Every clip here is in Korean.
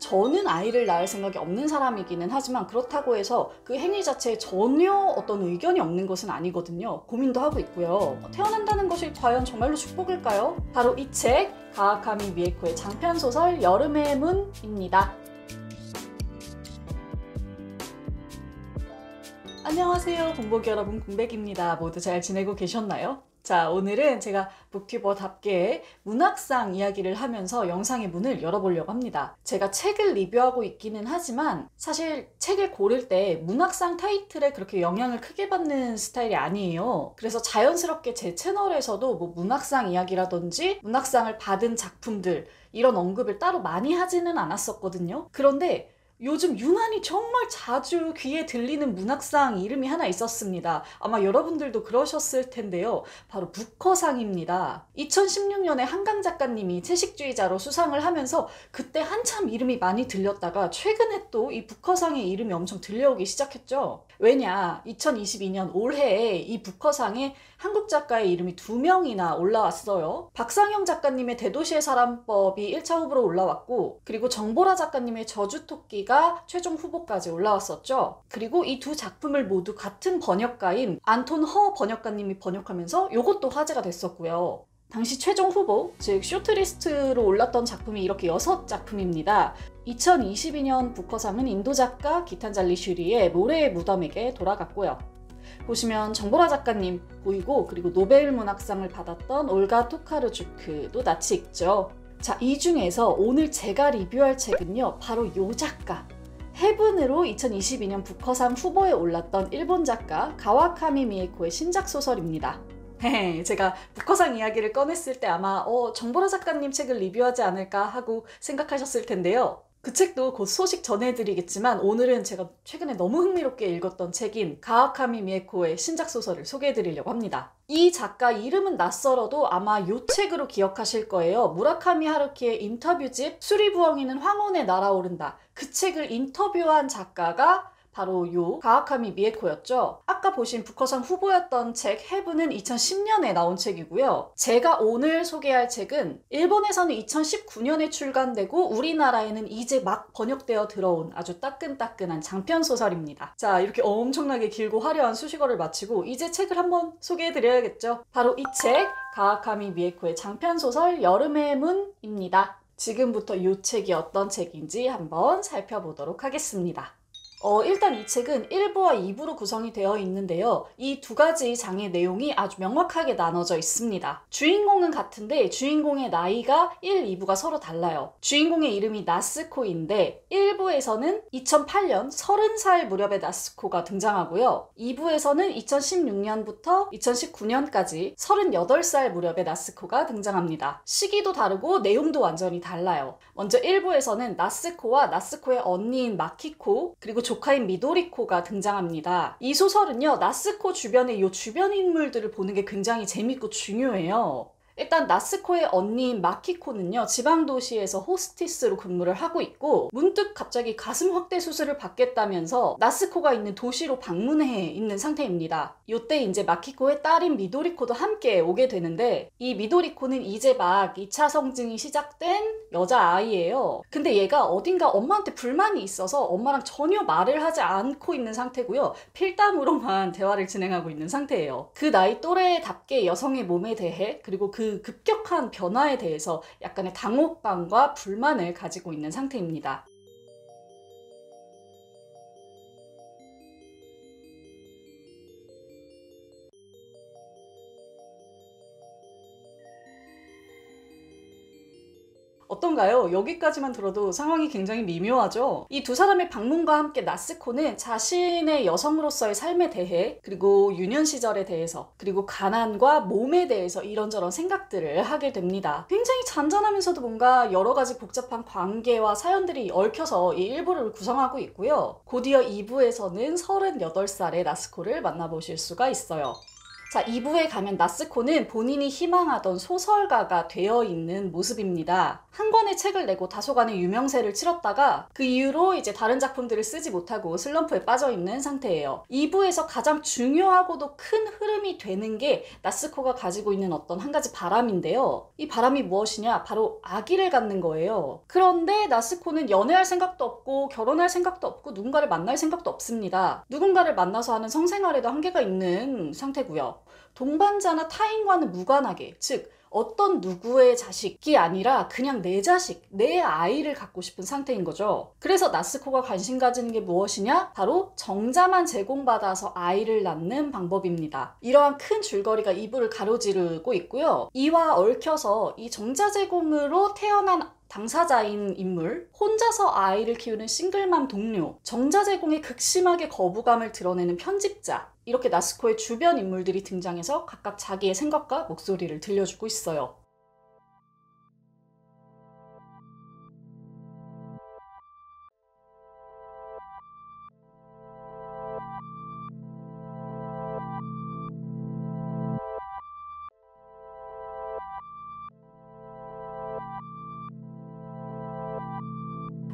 저는 아이를 낳을 생각이 없는 사람이기는 하지만 그렇다고 해서 그 행위 자체에 전혀 어떤 의견이 없는 것은 아니거든요. 고민도 하고 있고요. 태어난다는 것이 과연 정말로 축복일까요? 바로 이 책 가와카미 미에코의 장편소설 여름의 문입니다. 안녕하세요, 공복이 여러분, 공백입니다. 모두 잘 지내고 계셨나요? 자, 오늘은 제가 북튜버답게 문학상 이야기를 하면서 영상의 문을 열어보려고 합니다. 제가 책을 리뷰하고 있기는 하지만 사실 책을 고를 때 문학상 타이틀에 그렇게 영향을 크게 받는 스타일이 아니에요. 그래서 자연스럽게 제 채널에서도 뭐 문학상 이야기라든지 문학상을 받은 작품들 이런 언급을 따로 많이 하지는 않았었거든요. 그런데 요즘 유난히 정말 자주 귀에 들리는 문학상 이름이 하나 있었습니다. 아마 여러분들도 그러셨을 텐데요. 바로 부커상입니다. 2016년에 한강 작가님이 채식주의자로 수상을 하면서 그때 한참 이름이 많이 들렸다가 최근에 또 이 부커상의 이름이 엄청 들려오기 시작했죠. 왜냐, 2022년 올해에 이 부커상에 한국 작가의 이름이 2명이나 올라왔어요. 박상영 작가님의 대도시의 사람법이 1차 후보로 올라왔고, 그리고 정보라 작가님의 저주토끼가 최종 후보까지 올라왔었죠. 그리고 이 두 작품을 모두 같은 번역가인 안톤 허 번역가님이 번역하면서 이것도 화제가 됐었고요. 당시 최종 후보, 즉 쇼트리스트로 올랐던 작품이 이렇게 6작품입니다. 2022년 부커상은 인도 작가 기탄잘리 슈리의 모래의 무덤에게 돌아갔고요. 보시면 정보라 작가님 보이고, 그리고 노벨 문학상을 받았던 올가 토카르주크도 낯이 익죠. 자, 이 중에서 오늘 제가 리뷰할 책은요, 바로 이 작가 헤븐으로 2022년 부커상 후보에 올랐던 일본 작가 가와카미 미에코의 신작 소설입니다. 제가 부커상 이야기를 꺼냈을 때 아마 정보라 작가님 책을 리뷰하지 않을까 하고 생각하셨을 텐데요. 그 책도 곧 소식 전해드리겠지만 오늘은 제가 최근에 너무 흥미롭게 읽었던 책인 가와카미 미에코의 신작 소설을 소개해드리려고 합니다. 이 작가 이름은 낯설어도 아마 이 책으로 기억하실 거예요. 무라카미 하루키의 인터뷰집 수리부엉이는 황혼에 날아오른다. 그 책을 인터뷰한 작가가 바로 요 가와카미 미에코였죠. 아까 보신 부커상 후보였던 책 헤븐은 2010년에 나온 책이고요. 제가 오늘 소개할 책은 일본에서는 2019년에 출간되고 우리나라에는 이제 막 번역되어 들어온 아주 따끈따끈한 장편소설입니다. 자, 이렇게 엄청나게 길고 화려한 수식어를 마치고 이제 책을 한번 소개해드려야겠죠. 바로 이 책 가와카미 미에코의 장편소설 여름의 문입니다. 지금부터 이 책이 어떤 책인지 한번 살펴보도록 하겠습니다. 일단 이 책은 1부와 2부로 구성이 되어 있는데요. 이 두 가지 장의 내용이 아주 명확하게 나눠져 있습니다. 주인공은 같은데 주인공의 나이가 1, 2부가 서로 달라요. 주인공의 이름이 나스코인데 1부에서는 2008년 30살 무렵의 나스코가 등장하고요. 2부에서는 2016년부터 2019년까지 38살 무렵의 나스코가 등장합니다. 시기도 다르고 내용도 완전히 달라요. 먼저 1부에서는 나스코와 나스코의 언니인 마키코, 그리고 조카인 미도리코가 등장합니다. 이 소설은요, 나스코 주변의 이 주변 인물들을 보는 게 굉장히 재밌고 중요해요. 일단 나스코의 언니인 마키코는요, 지방도시에서 호스티스로 근무를 하고 있고 문득 갑자기 가슴 확대 수술을 받겠다면서 나스코가 있는 도시로 방문해 있는 상태입니다. 이때 이제 마키코의 딸인 미도리코도 함께 오게 되는데, 이 미도리코는 이제 막 2차 성징이 시작된 여자아이예요. 근데 얘가 어딘가 엄마한테 불만이 있어서 엄마랑 전혀 말을 하지 않고 있는 상태고요. 필담으로만 대화를 진행하고 있는 상태예요. 그 나이 또래답게 여성의 몸에 대해, 그리고 그 급격한 변화에 대해서 약간의 당혹감과 불만을 가지고 있는 상태입니다. 어떤가요? 여기까지만 들어도 상황이 굉장히 미묘하죠? 이 두 사람의 방문과 함께 나스코는 자신의 여성으로서의 삶에 대해, 그리고 유년 시절에 대해서, 그리고 가난과 몸에 대해서 이런저런 생각들을 하게 됩니다. 굉장히 잔잔하면서도 뭔가 여러 가지 복잡한 관계와 사연들이 얽혀서 이 1부를 구성하고 있고요. 곧이어 2부에서는 38살의 나스코를 만나보실 수가 있어요. 자, 2부에 가면 나스코는 본인이 희망하던 소설가가 되어 있는 모습입니다. 한 권의 책을 내고 다소간의 유명세를 치렀다가 그 이후로 이제 다른 작품들을 쓰지 못하고 슬럼프에 빠져 있는 상태예요. 2부에서 가장 중요하고도 큰 흐름이 되는 게 나스코가 가지고 있는 어떤 한 가지 바람인데요. 이 바람이 무엇이냐? 바로 아기를 갖는 거예요. 그런데 나스코는 연애할 생각도 없고 결혼할 생각도 없고 누군가를 만날 생각도 없습니다. 누군가를 만나서 하는 성생활에도 한계가 있는 상태고요. 동반자나 타인과는 무관하게, 즉 어떤 누구의 자식이 아니라 그냥 내 자식, 내 아이를 갖고 싶은 상태인 거죠. 그래서 나스코가 관심 가지는 게 무엇이냐? 바로 정자만 제공받아서 아이를 낳는 방법입니다. 이러한 큰 줄거리가 이부를 가로지르고 있고요. 이와 얽혀서 이 정자 제공으로 태어난 당사자인 인물, 혼자서 아이를 키우는 싱글맘 동료, 정자 제공에 극심하게 거부감을 드러내는 편집자, 이렇게 나스코의 주변 인물들이 등장해서 각각 자기의 생각과 목소리를 들려주고 있어요.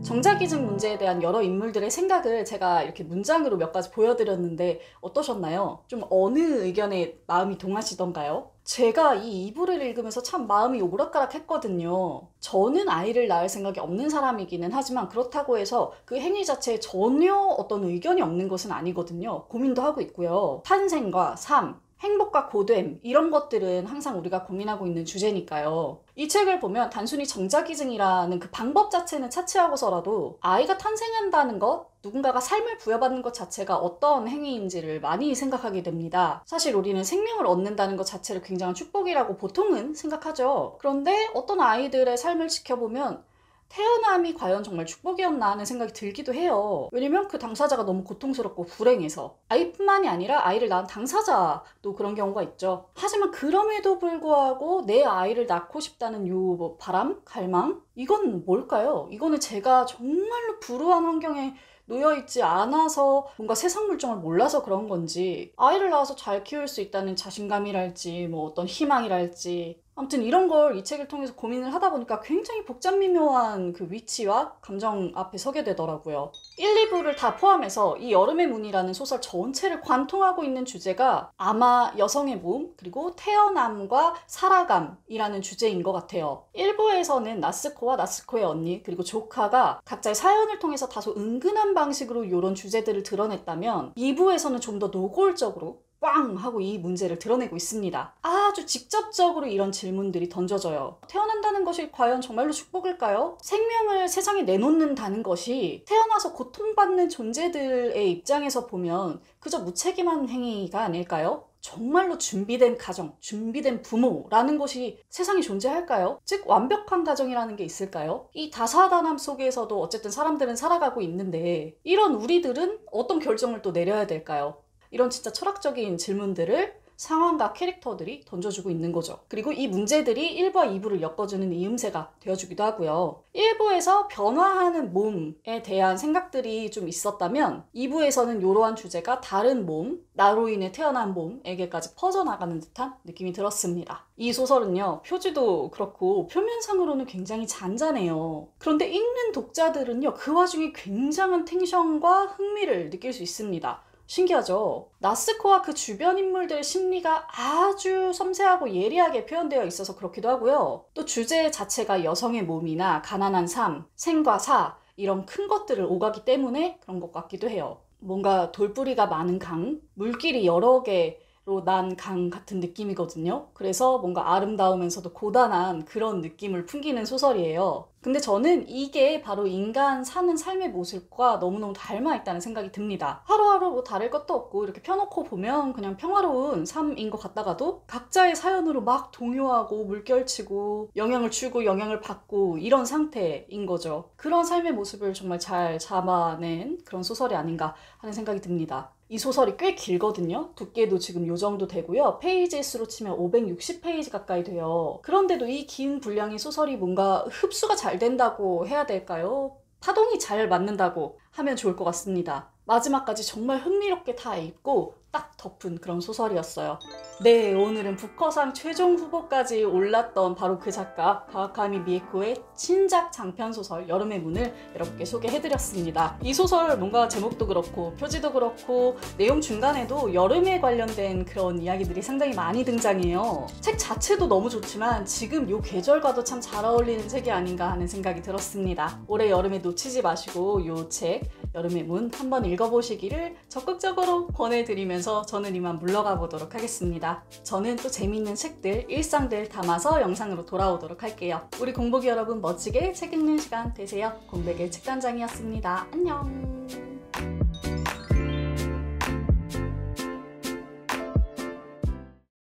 정자기증 문제에 대한 여러 인물들의 생각을 제가 이렇게 문장으로 몇 가지 보여드렸는데 어떠셨나요? 좀 어느 의견에 마음이 동하시던가요? 제가 이 이부를 읽으면서 참 마음이 오락가락했거든요. 저는 아이를 낳을 생각이 없는 사람이기는 하지만 그렇다고 해서 그 행위 자체에 전혀 어떤 의견이 없는 것은 아니거든요. 고민도 하고 있고요. 탄생과 삶, 행복과 고됨, 이런 것들은 항상 우리가 고민하고 있는 주제니까요. 이 책을 보면 단순히 정자기증이라는 그 방법 자체는 차치하고서라도 아이가 탄생한다는 것, 누군가가 삶을 부여받는 것 자체가 어떤 행위인지를 많이 생각하게 됩니다. 사실 우리는 생명을 얻는다는 것 자체를 굉장한 축복이라고 보통은 생각하죠. 그런데 어떤 아이들의 삶을 지켜보면 태어남이 과연 정말 축복이었나 하는 생각이 들기도 해요. 왜냐면 그 당사자가 너무 고통스럽고 불행해서. 아이뿐만이 아니라 아이를 낳은 당사자도 그런 경우가 있죠. 하지만 그럼에도 불구하고 내 아이를 낳고 싶다는 요 바람, 갈망, 이건 뭘까요? 이거는 제가 정말로 불우한 환경에 놓여있지 않아서 뭔가 세상 물정을 몰라서 그런 건지, 아이를 낳아서 잘 키울 수 있다는 자신감이랄지 뭐 어떤 희망이랄지, 아무튼 이런 걸 이 책을 통해서 고민을 하다 보니까 굉장히 복잡미묘한 그 위치와 감정 앞에 서게 되더라고요. 1, 2부를 다 포함해서 이 여름의 문이라는 소설 전체를 관통하고 있는 주제가 아마 여성의 몸, 그리고 태어남과 살아감이라는 주제인 것 같아요. 1부에서는 나스코와 나스코의 언니, 그리고 조카가 각자의 사연을 통해서 다소 은근한 방식으로 이런 주제들을 드러냈다면 2부에서는 좀 더 노골적으로 꽝! 하고 이 문제를 드러내고 있습니다. 아주 직접적으로 이런 질문들이 던져져요. 태어난다는 것이 과연 정말로 축복일까요? 생명을 세상에 내놓는다는 것이 태어나서 고통받는 존재들의 입장에서 보면 그저 무책임한 행위가 아닐까요? 정말로 준비된 가정, 준비된 부모라는 것이 세상에 존재할까요? 즉 완벽한 가정이라는 게 있을까요? 이 다사다남 속에서도 어쨌든 사람들은 살아가고 있는데 이런 우리들은 어떤 결정을 또 내려야 될까요? 이런 진짜 철학적인 질문들을 상황과 캐릭터들이 던져주고 있는 거죠. 그리고 이 문제들이 1부와 2부를 엮어주는 이음새가 되어주기도 하고요. 1부에서 변화하는 몸에 대한 생각들이 좀 있었다면 2부에서는 이러한 주제가 다른 몸, 나로 인해 태어난 몸에게까지 퍼져나가는 듯한 느낌이 들었습니다. 이 소설은요, 표지도 그렇고 표면상으로는 굉장히 잔잔해요. 그런데 읽는 독자들은요, 그 와중에 굉장한 텐션과 흥미를 느낄 수 있습니다. 신기하죠? 나스코와 그 주변 인물들의 심리가 아주 섬세하고 예리하게 표현되어 있어서 그렇기도 하고요. 또 주제 자체가 여성의 몸이나 가난한 삶, 생과 사, 이런 큰 것들을 오가기 때문에 그런 것 같기도 해요. 뭔가 돌뿌리가 많은 강, 물길이 여러 개로 난 강 같은 느낌이거든요. 그래서 뭔가 아름다우면서도 고단한 그런 느낌을 풍기는 소설이에요. 근데 저는 이게 바로 인간 사는 삶의 모습과 너무너무 닮아있다는 생각이 듭니다. 하루하루 뭐 다를 것도 없고 이렇게 펴놓고 보면 그냥 평화로운 삶인 것 같다가도 각자의 사연으로 막 동요하고 물결치고 영향을 주고 영향을 받고 이런 상태인 거죠. 그런 삶의 모습을 정말 잘 잡아낸 그런 소설이 아닌가 하는 생각이 듭니다. 이 소설이 꽤 길거든요. 두께도 지금 요 정도 되고요. 페이지 수로 치면 560페이지 가까이 돼요. 그런데도 이 긴 분량의 소설이 뭔가 흡수가 잘 된다고 해야 될까요? 파동이 잘 맞는다고 하면 좋을 것 같습니다. 마지막까지 정말 흥미롭게 다 읽고 딱 덮은 그런 소설이었어요. 네, 오늘은 부커상 최종 후보까지 올랐던 바로 그 작가 가와카미 미에코의 신작 장편소설 여름의 문을 여러분께 소개해드렸습니다. 이 소설 뭔가 제목도 그렇고 표지도 그렇고 내용 중간에도 여름에 관련된 그런 이야기들이 상당히 많이 등장해요. 책 자체도 너무 좋지만 지금 이 계절과도 참 잘 어울리는 책이 아닌가 하는 생각이 들었습니다. 올해 여름에 놓치지 마시고 이 책 여름의 문 한번 읽어보시기를 적극적으로 권해드리면서 저는 이만 물러가 보도록 하겠습니다. 저는 또 재미있는 책들, 일상들 담아서 영상으로 돌아오도록 할게요. 우리 공복이 여러분 멋지게 책 읽는 시간 되세요. 공백의 책단장이었습니다. 안녕.